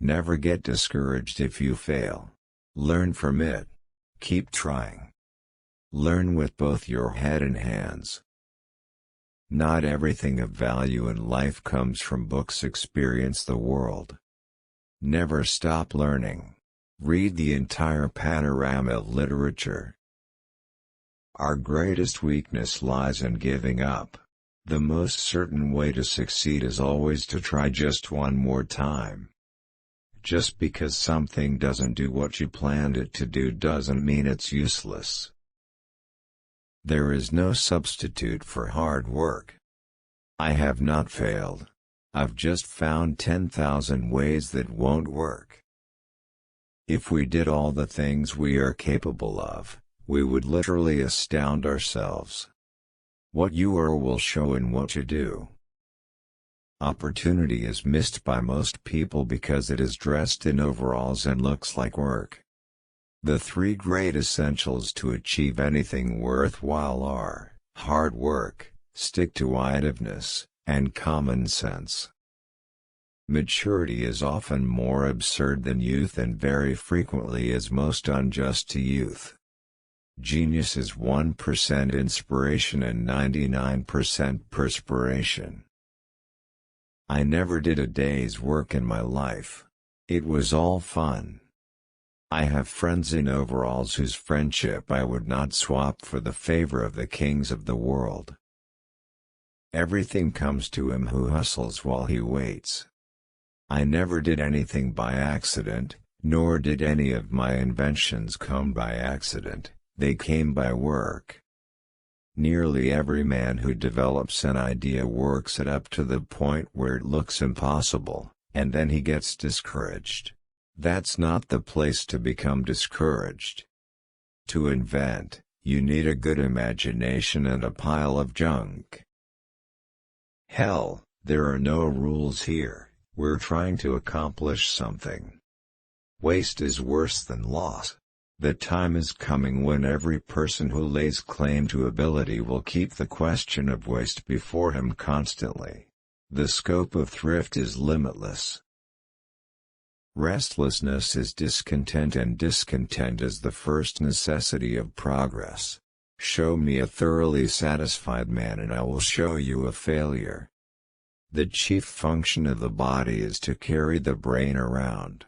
Never get discouraged if you fail. Learn from it. Keep trying. Learn with both your head and hands. Not everything of value in life comes from books. Experience the world. Never stop learning. Read the entire panorama of literature. Our greatest weakness lies in giving up. The most certain way to succeed is always to try just one more time. Just because something doesn't do what you planned it to do doesn't mean it's useless. There is no substitute for hard work. I have not failed. I've just found 10,000 ways that won't work. If we did all the things we are capable of, we would literally astound ourselves. What you are will show in what you do. Opportunity is missed by most people because it is dressed in overalls and looks like work. The three great essentials to achieve anything worthwhile are hard work, stick-to-itiveness, and common sense. Maturity is often more absurd than youth and very frequently is most unjust to youth. Genius is 1% inspiration and 99% perspiration. I never did a day's work in my life. It was all fun. I have friends in overalls whose friendship I would not swap for the favor of the kings of the world. Everything comes to him who hustles while he waits. I never did anything by accident, nor did any of my inventions come by accident, they came by work. Nearly every man who develops an idea works it up to the point where it looks impossible, and then he gets discouraged. That's not the place to become discouraged. To invent, you need a good imagination and a pile of junk. Hell, there are no rules here, we're trying to accomplish something. Waste is worse than loss. The time is coming when every person who lays claim to ability will keep the question of waste before him constantly. The scope of thrift is limitless. Restlessness is discontent, and discontent is the first necessity of progress. Show me a thoroughly satisfied man and I will show you a failure. The chief function of the body is to carry the brain around.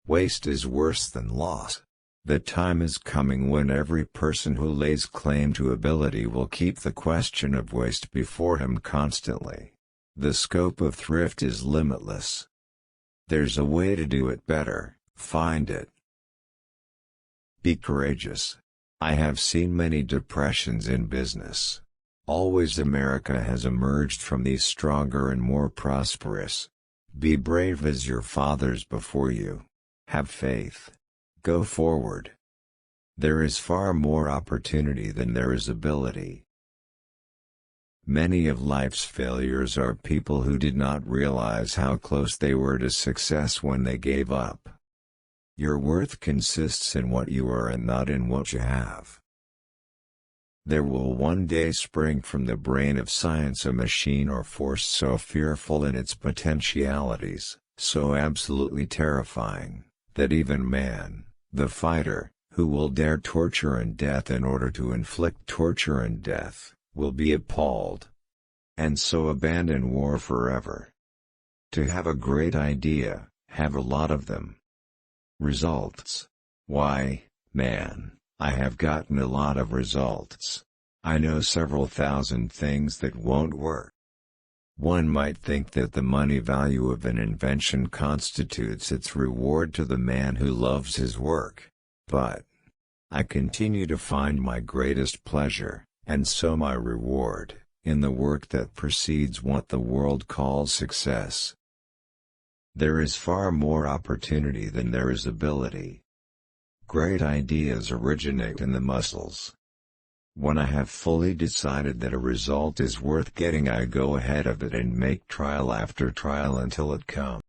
Waste is worse than loss. The time is coming when every person who lays claim to ability will keep the question of waste before him constantly. The scope of thrift is limitless. There's a way to do it better, find it. Be courageous. I have seen many depressions in business. Always America has emerged from these stronger and more prosperous. Be brave as your fathers before you. Have faith. Go forward. There is far more opportunity than there is ability. Many of life's failures are people who did not realize how close they were to success when they gave up. Your worth consists in what you are and not in what you have. There will one day spring from the brain of science a machine or force so fearful in its potentialities, so absolutely terrifying, that even man, the fighter, who will dare torture and death in order to inflict torture and death, will be appalled. And so abandon war forever. To have a great idea, have a lot of them. Results. Why, man, I have gotten a lot of results. I know several thousand things that won't work. One might think that the money value of an invention constitutes its reward to the man who loves his work, but I continue to find my greatest pleasure, and so my reward, in the work that precedes what the world calls success. There is far more opportunity than there is ability. Great ideas originate in the muscles. When I have fully decided that a result is worth getting, I go ahead of it and make trial after trial until it comes.